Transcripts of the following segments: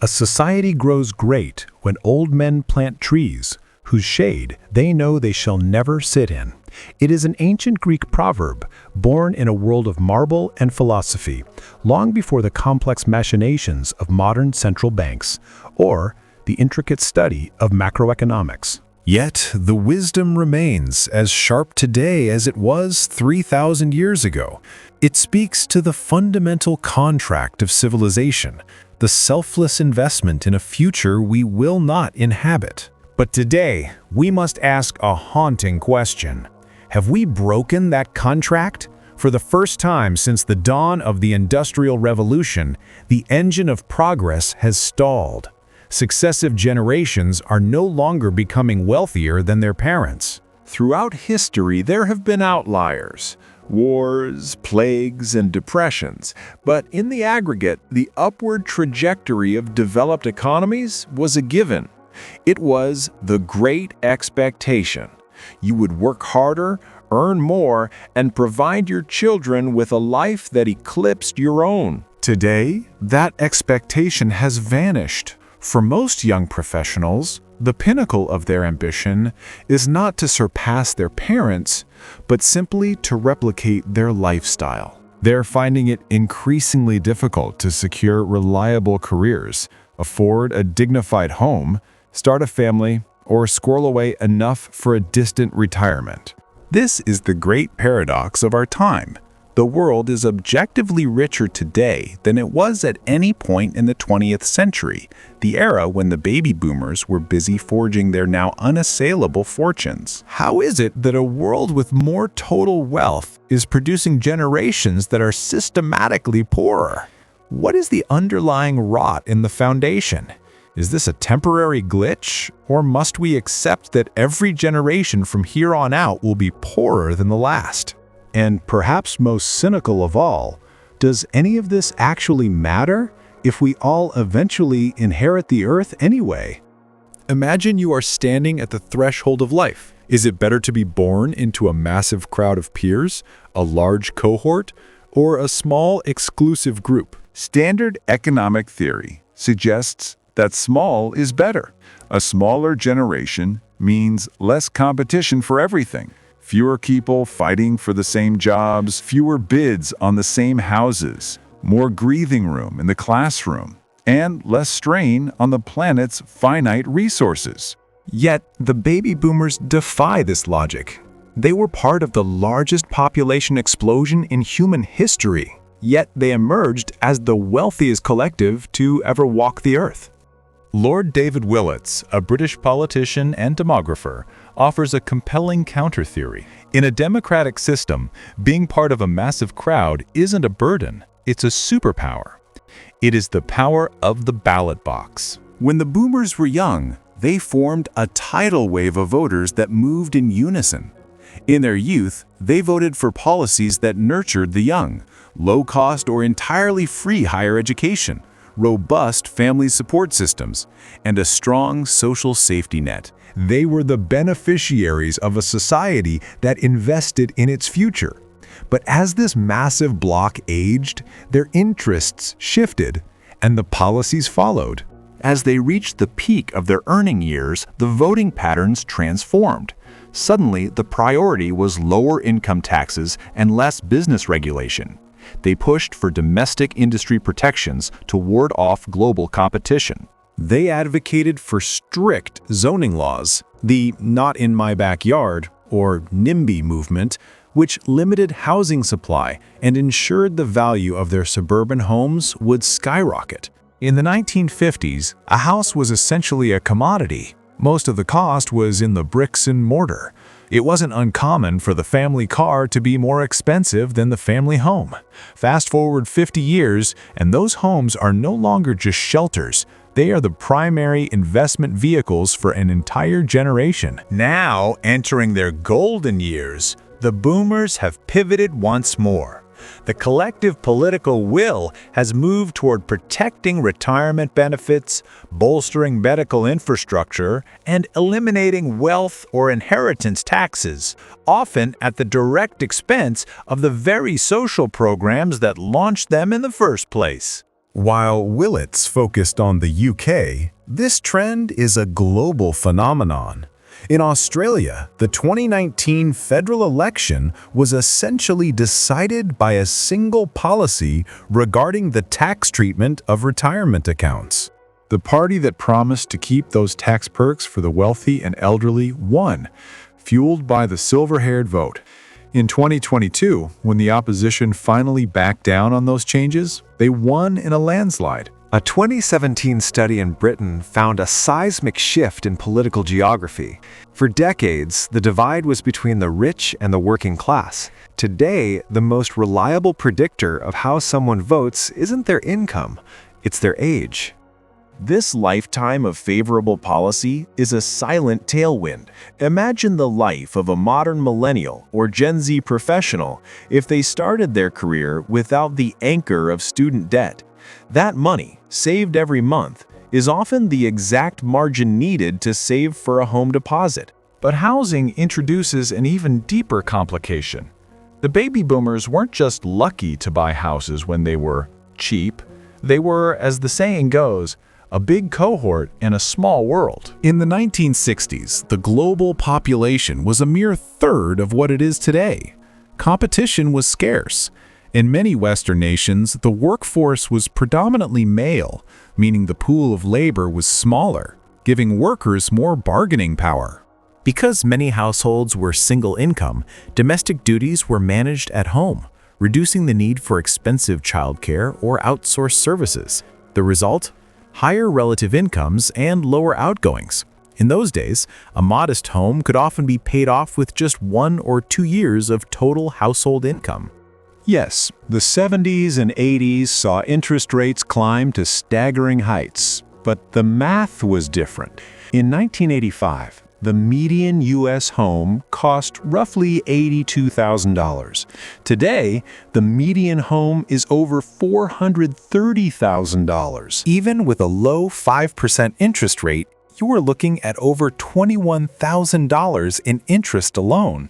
A society grows great when old men plant trees, whose shade they know they shall never sit in. It is an ancient Greek proverb, born in a world of marble and philosophy, long before the complex machinations of modern central banks, or the intricate study of macroeconomics. Yet, the wisdom remains as sharp today as it was 3,000 years ago. It speaks to the fundamental contract of civilization, the selfless investment in a future we will not inhabit. But today, we must ask a haunting question. Have we broken that contract? For the first time since the dawn of the Industrial Revolution, the engine of progress has stalled. Successive generations are no longer becoming wealthier than their parents. Throughout history, there have been outliers, wars, plagues, and depressions, but in the aggregate, the upward trajectory of developed economies was a given. It was the Great Expectation. You would work harder, earn more, and provide your children with a life that eclipsed your own. Today, that expectation has vanished. For most young professionals, the pinnacle of their ambition is not to surpass their parents, but simply to replicate their lifestyle. They're finding it increasingly difficult to secure reliable careers, afford a dignified home, start a family, or squirrel away enough for a distant retirement. This is the great paradox of our time. The world is objectively richer today than it was at any point in the 20th century, the era when the baby boomers were busy forging their now unassailable fortunes. How is it that a world with more total wealth is producing generations that are systematically poorer? What is the underlying rot in the foundation? Is this a temporary glitch, or must we accept that every generation from here on out will be poorer than the last? And perhaps most cynical of all, does any of this actually matter if we all eventually inherit the earth anyway? Imagine you are standing at the threshold of life. Is it better to be born into a massive crowd of peers, a large cohort, or a small exclusive group? Standard economic theory suggests that small is better. A smaller generation means less competition for everything. Fewer people fighting for the same jobs, fewer bids on the same houses, more breathing room in the classroom, and less strain on the planet's finite resources. Yet, the baby boomers defy this logic. They were part of the largest population explosion in human history, yet they emerged as the wealthiest collective to ever walk the earth. Lord David Willetts, a British politician and demographer, offers a compelling counter-theory. In a democratic system, being part of a massive crowd isn't a burden, it's a superpower. It is the power of the ballot box. When the boomers were young, they formed a tidal wave of voters that moved in unison. In their youth, they voted for policies that nurtured the young, low-cost or entirely free higher education, robust family support systems, and a strong social safety net. They were the beneficiaries of a society that invested in its future. But as this massive block aged, their interests shifted, and the policies followed. As they reached the peak of their earning years, the voting patterns transformed. Suddenly, the priority was lower income taxes and less business regulation. They pushed for domestic industry protections to ward off global competition. They advocated for strict zoning laws, the Not in My Backyard, or NIMBY movement, which limited housing supply and ensured the value of their suburban homes would skyrocket. In the 1950s, a house was essentially a commodity. Most of the cost was in the bricks and mortar. It wasn't uncommon for the family car to be more expensive than the family home. Fast forward 50 years, and those homes are no longer just shelters. They are the primary investment vehicles for an entire generation. Now, entering their golden years, the boomers have pivoted once more. The collective political will has moved toward protecting retirement benefits, bolstering medical infrastructure, and eliminating wealth or inheritance taxes, often at the direct expense of the very social programs that launched them in the first place. While Willits focused on the UK, this trend is a global phenomenon. In Australia, the 2019 federal election was essentially decided by a single policy regarding the tax treatment of retirement accounts. The party that promised to keep those tax perks for the wealthy and elderly won, fueled by the silver-haired vote. In 2022, when the opposition finally backed down on those changes, they won in a landslide. A 2017 study in Britain found a seismic shift in political geography. For decades, the divide was between the rich and the working class. Today, the most reliable predictor of how someone votes isn't their income, it's their age. This lifetime of favorable policy is a silent tailwind. Imagine the life of a modern millennial or Gen Z professional if they started their career without the anchor of student debt. That money, saved every month, is often the exact margin needed to save for a home deposit. But housing introduces an even deeper complication. The baby boomers weren't just lucky to buy houses when they were cheap. They were, as the saying goes, a big cohort in a small world. In the 1960s, the global population was a mere third of what it is today. Competition was scarce. In many Western nations, the workforce was predominantly male, meaning the pool of labor was smaller, giving workers more bargaining power. Because many households were single income, domestic duties were managed at home, reducing the need for expensive childcare or outsourced services. The result? Higher relative incomes and lower outgoings. In those days, a modest home could often be paid off with just 1 or 2 years of total household income. Yes, the 70s and 80s saw interest rates climb to staggering heights, but the math was different. In 1985, the median U.S. home cost roughly $82,000. Today, the median home is over $430,000. Even with a low 5% interest rate, you are looking at over $21,000 in interest alone.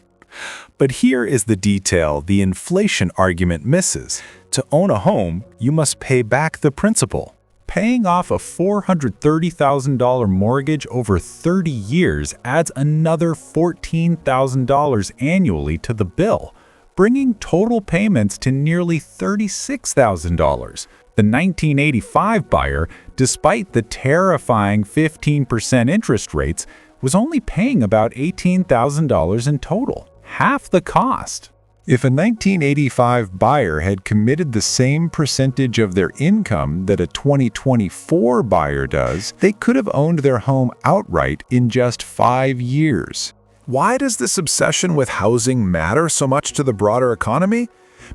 But here is the detail the inflation argument misses. To own a home, you must pay back the principal. Paying off a $430,000 mortgage over 30 years adds another $14,000 annually to the bill, bringing total payments to nearly $36,000. The 1985 buyer, despite the terrifying 15% interest rates, was only paying about $18,000 in total, half the cost. If a 1985 buyer had committed the same percentage of their income that a 2024 buyer does, they could have owned their home outright in just 5 years. Why does this obsession with housing matter so much to the broader economy?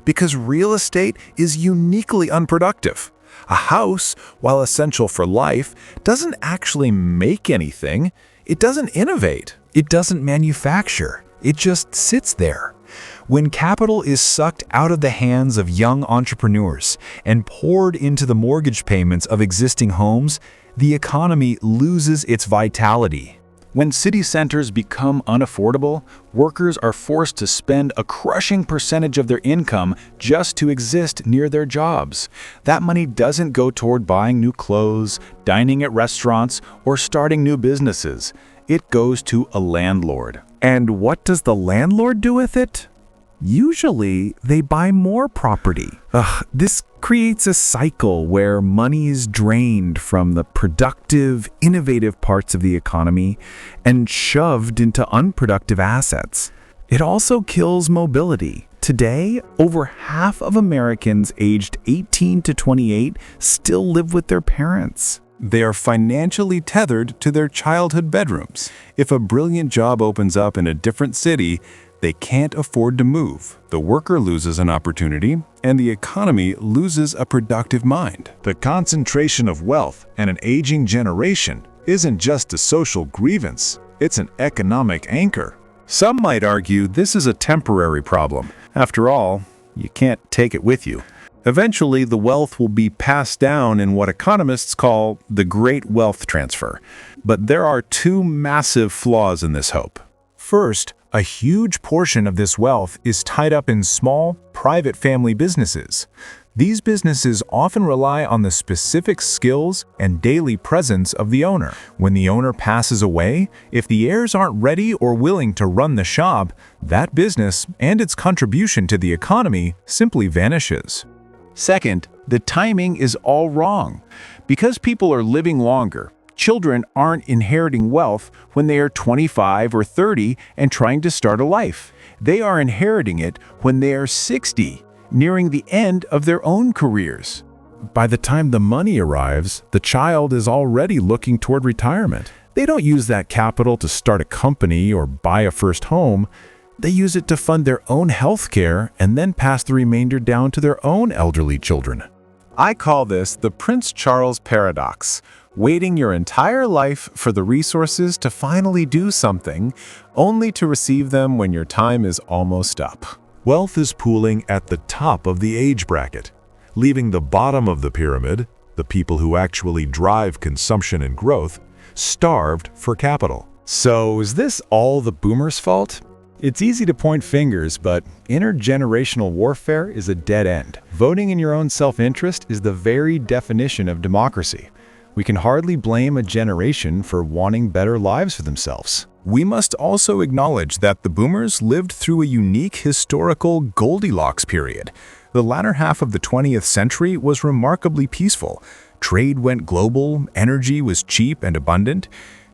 Because real estate is uniquely unproductive. A house, while essential for life, doesn't actually make anything. It doesn't innovate. It doesn't manufacture. It just sits there. When capital is sucked out of the hands of young entrepreneurs and poured into the mortgage payments of existing homes, the economy loses its vitality. When city centers become unaffordable, workers are forced to spend a crushing percentage of their income just to exist near their jobs. That money doesn't go toward buying new clothes, dining at restaurants, or starting new businesses. It goes to a landlord. And what does the landlord do with it? Usually, they buy more property. This creates a cycle where money is drained from the productive, innovative parts of the economy and shoved into unproductive assets. It also kills mobility. Today, over half of Americans aged 18 to 28 still live with their parents. They are financially tethered to their childhood bedrooms. If a brilliant job opens up in a different city, they can't afford to move. The worker loses an opportunity, and the economy loses a productive mind. The concentration of wealth and an aging generation isn't just a social grievance, it's an economic anchor. Some might argue this is a temporary problem. After all, you can't take it with you. Eventually, the wealth will be passed down in what economists call the Great Wealth Transfer. But there are 2 massive flaws in this hope. First, a huge portion of this wealth is tied up in small, private family businesses. These businesses often rely on the specific skills and daily presence of the owner. When the owner passes away, if the heirs aren't ready or willing to run the shop, that business and its contribution to the economy simply vanishes. Second, the timing is all wrong. Because people are living longer, children aren't inheriting wealth when they are 25 or 30 and trying to start a life. They are inheriting it when they are 60, nearing the end of their own careers. By the time the money arrives, the child is already looking toward retirement. They don't use that capital to start a company or buy a first home. They use it to fund their own health care and then pass the remainder down to their own elderly children. I call this the Prince Charles paradox, waiting your entire life for the resources to finally do something, only to receive them when your time is almost up. Wealth is pooling at the top of the age bracket, leaving the bottom of the pyramid, the people who actually drive consumption and growth, starved for capital. So is this all the boomers' fault? It's easy to point fingers, but intergenerational warfare is a dead end. Voting in your own self-interest is the very definition of democracy. We can hardly blame a generation for wanting better lives for themselves. We must also acknowledge that the boomers lived through a unique historical Goldilocks period. The latter half of the 20th century was remarkably peaceful. Trade went global, energy was cheap and abundant.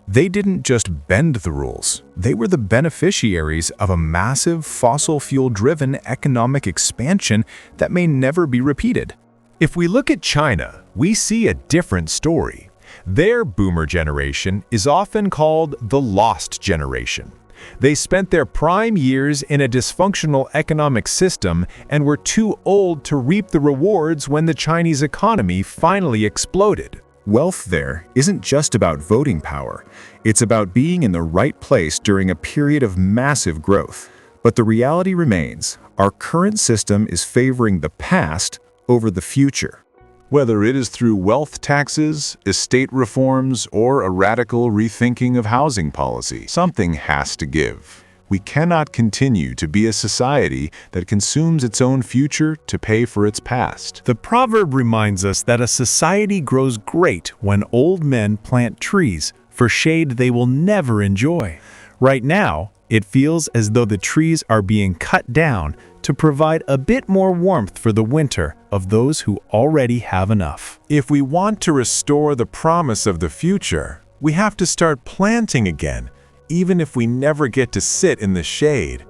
They didn't just bend the rules. They were the beneficiaries of a massive fossil fuel-driven economic expansion that may never be repeated. If we look at China, we see a different story. Their boomer generation is often called the lost generation. They spent their prime years in a dysfunctional economic system and were too old to reap the rewards when the Chinese economy finally exploded. Wealth there isn't just about voting power. It's about being in the right place during a period of massive growth. But the reality remains, our current system is favoring the past over the future. Whether it is through wealth taxes, estate reforms, or a radical rethinking of housing policy, something has to give. We cannot continue to be a society that consumes its own future to pay for its past. The proverb reminds us that a society grows great when old men plant trees for shade they will never enjoy. Right now, it feels as though the trees are being cut down to provide a bit more warmth for the winter of those who already have enough. If we want to restore the promise of the future, we have to start planting again, even if we never get to sit in the shade.